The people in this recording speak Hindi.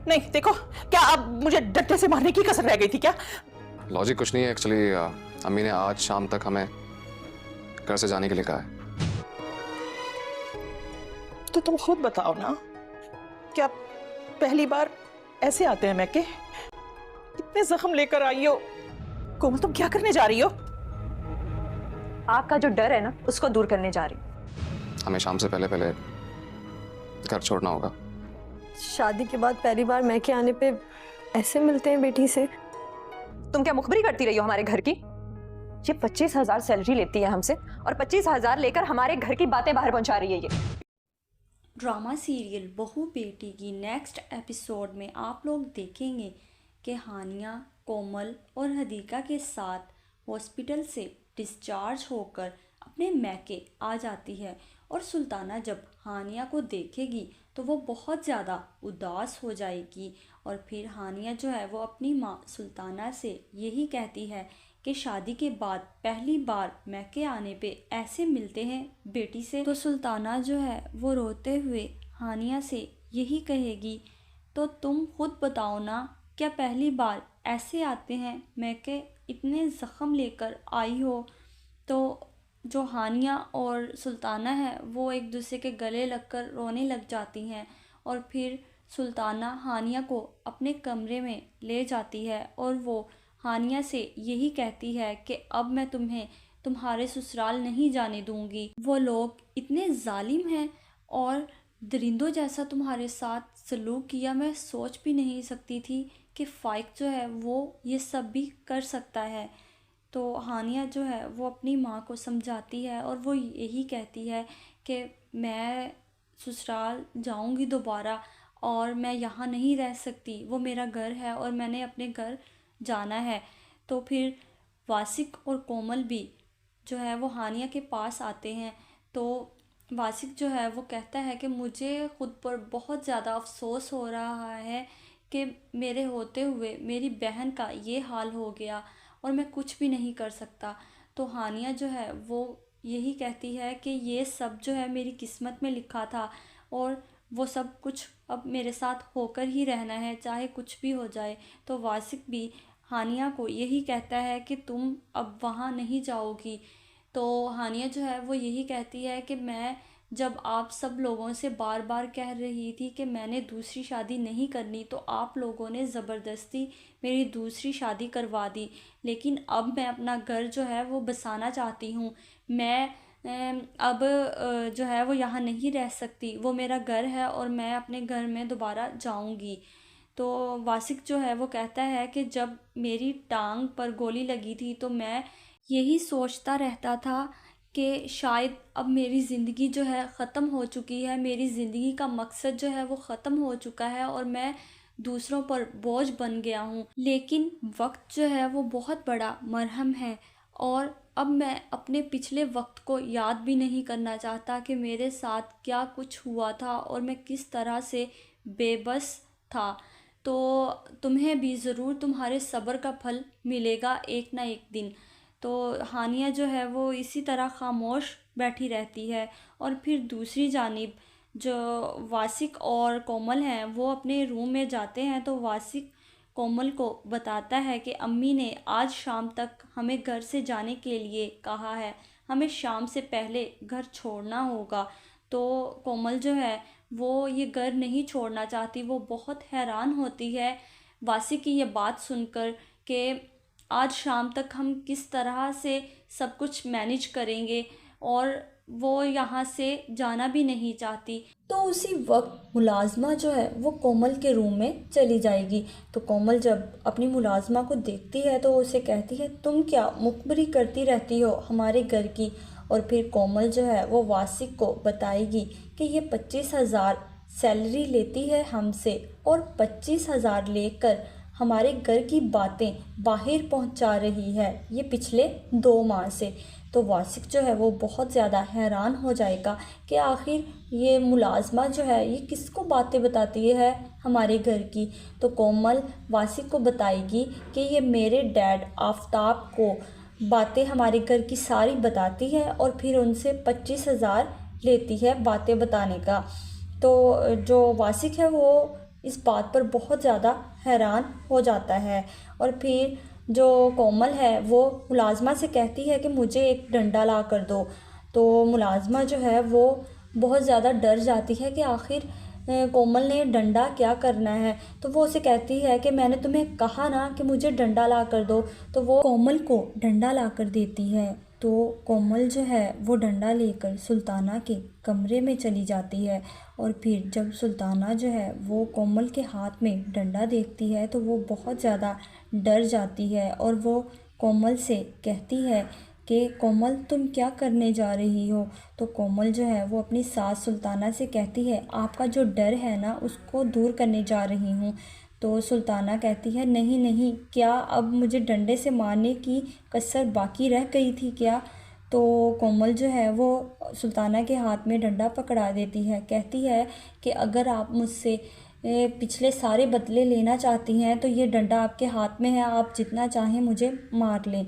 नहीं देखो, क्या अब मुझे डंडे से मारने की कसर रह गई थी क्या? लॉजिक कुछ नहीं है एक्चुअली। अम्मी ने आज शाम तक हमें घर से जाने के लिए कहा है। तो तुम खुद बताओ ना, क्या पहली बार ऐसे आते हैं मैके? कितने जख्म लेकर आई हो कोमल, तुम क्या करने जा रही हो? आपका जो डर है ना, उसको दूर करने जा रही हूँ। हमें शाम से पहले पहले घर छोड़ना होगा। शादी के बाद पहली बार मैके आने पे ऐसे मिलते हैं बेटी से? तुम क्या मुखबरी करती रही हो हमारे घर की? ये 25,000 सैलरी लेती है हमसे और 25,000 लेकर हमारे घर की बातें बाहर पहुंचा रही है ये। ड्रामा सीरियल बहू बेटी की नेक्स्ट एपिसोड में आप लोग देखेंगे कि हानिया, कोमल और हदीका के साथ हॉस्पिटल से डिस्चार्ज होकर अपने मैके आ जाती है और सुल्ताना जब हानिया को देखेगी तो वो बहुत ज़्यादा उदास हो जाएगी। और फिर हानिया जो है वो अपनी माँ सुल्ताना से यही कहती है कि शादी के बाद पहली बार मैके आने पे ऐसे मिलते हैं बेटी से। तो सुल्ताना जो है वो रोते हुए हानिया से यही कहेगी, तो तुम खुद बताओ ना, क्या पहली बार ऐसे आते हैं मैके? इतने ज़ख्म लेकर आई हो। तो जो हानिया और सुल्ताना है वो एक दूसरे के गले लगकर रोने लग जाती हैं और फिर सुल्ताना हानिया को अपने कमरे में ले जाती है और वो हानिया से यही कहती है कि अब मैं तुम्हें तुम्हारे ससुराल नहीं जाने दूंगी। वो लोग इतने जालिम हैं और दरिंदों जैसा तुम्हारे साथ सलूक किया। मैं सोच भी नहीं सकती थी कि फ़ाइक जो है वो ये सब भी कर सकता है। तो हानिया जो है वो अपनी माँ को समझाती है और वो यही कहती है कि मैं ससुराल जाऊंगी दोबारा और मैं यहाँ नहीं रह सकती, वो मेरा घर है और मैंने अपने घर जाना है। तो फिर वासिक और कोमल भी जो है वो हानिया के पास आते हैं। तो वासिक जो है वो कहता है कि मुझे ख़ुद पर बहुत ज़्यादा अफसोस हो रहा है कि मेरे होते हुए मेरी बहन का ये हाल हो गया और मैं कुछ भी नहीं कर सकता। तो हानिया जो है वो यही कहती है कि ये सब जो है मेरी किस्मत में लिखा था और वो सब कुछ अब मेरे साथ होकर ही रहना है, चाहे कुछ भी हो जाए। तो वासिक भी हानिया को यही कहता है कि तुम अब वहाँ नहीं जाओगी। तो हानिया जो है वो यही कहती है कि मैं जब आप सब लोगों से बार बार कह रही थी कि मैंने दूसरी शादी नहीं करनी, तो आप लोगों ने ज़बरदस्ती मेरी दूसरी शादी करवा दी। लेकिन अब मैं अपना घर जो है वो बसाना चाहती हूँ। मैं अब जो है वो यहाँ नहीं रह सकती, वो मेरा घर है और मैं अपने घर में दोबारा जाऊँगी। तो वासिक जो है वो कहता है कि जब मेरी टांग पर गोली लगी थी तो मैं यही सोचता रहता था कि शायद अब मेरी ज़िंदगी जो है ख़त्म हो चुकी है, मेरी ज़िंदगी का मकसद जो है वो ख़त्म हो चुका है और मैं दूसरों पर बोझ बन गया हूँ। लेकिन वक्त जो है वो बहुत बड़ा मरहम है और अब मैं अपने पिछले वक्त को याद भी नहीं करना चाहता कि मेरे साथ क्या कुछ हुआ था और मैं किस तरह से बेबस था। तो तुम्हें भी ज़रूर तुम्हारे सब्र का फल मिलेगा एक ना एक दिन। तो हानिया जो है वो इसी तरह खामोश बैठी रहती है और फिर दूसरी जानिब जो वासिक और कोमल हैं वो अपने रूम में जाते हैं। तो वासिक कोमल को बताता है कि अम्मी ने आज शाम तक हमें घर से जाने के लिए कहा है, हमें शाम से पहले घर छोड़ना होगा। तो कोमल जो है वो ये घर नहीं छोड़ना चाहती, वो बहुत हैरान होती है वासिक की ये बात सुनकर कि आज शाम तक हम किस तरह से सब कुछ मैनेज करेंगे, और वो यहाँ से जाना भी नहीं चाहती। तो उसी वक्त मुलाजमा जो है वो कोमल के रूम में चली जाएगी। तो कोमल जब अपनी मुलाजमा को देखती है तो उसे कहती है, तुम क्या मुखबरी करती रहती हो हमारे घर की? और फिर कोमल जो है वो वासिक को बताएगी कि ये 25,000 सैलरी लेती है हमसे और 25,000 लेकर हमारे घर की बातें बाहर पहुंचा रही है ये पिछले 2 माह से। तो वासिक जो है वो बहुत ज़्यादा हैरान हो जाएगा कि आखिर ये मुलाजमा जो है ये किसको बातें बताती है हमारे घर की। तो कोमल वासिक को बताएगी कि ये मेरे डैड आफताब को बातें हमारे घर की सारी बताती है और फिर उनसे 25,000 लेती है बातें बताने का। तो जो वासिक है वो इस बात पर बहुत ज़्यादा हैरान हो जाता है। और फिर जो कोमल है वो मुलाजमा से कहती है कि मुझे एक डंडा ला कर दो। तो मुलाजमा जो है वो बहुत ज़्यादा डर जाती है कि आखिर कोमल ने डंडा क्या करना है। तो वो उसे कहती है कि मैंने तुम्हें कहा ना कि मुझे डंडा ला कर दो। तो वो कोमल को डंडा ला कर देती है। तो कोमल जो है वो डंडा लेकर सुल्ताना के कमरे में चली जाती है। और फिर जब सुल्ताना जो है वो कोमल के हाथ में डंडा देखती है तो वो बहुत ज़्यादा डर जाती है और वो कोमल से कहती है कि कोमल तुम क्या करने जा रही हो। तो कोमल जो है वो अपनी सास सुल्ताना से कहती है आपका जो डर है ना उसको दूर करने जा रही हूँ। तो सुल्ताना कहती है नहीं नहीं, क्या अब मुझे डंडे से मारने की कसर बाकी रह गई थी क्या। तो कोमल जो है वो सुल्ताना के हाथ में डंडा पकड़ा देती है, कहती है कि अगर आप मुझसे पिछले सारे बदले लेना चाहती हैं तो ये डंडा आपके हाथ में है, आप जितना चाहें मुझे मार लें।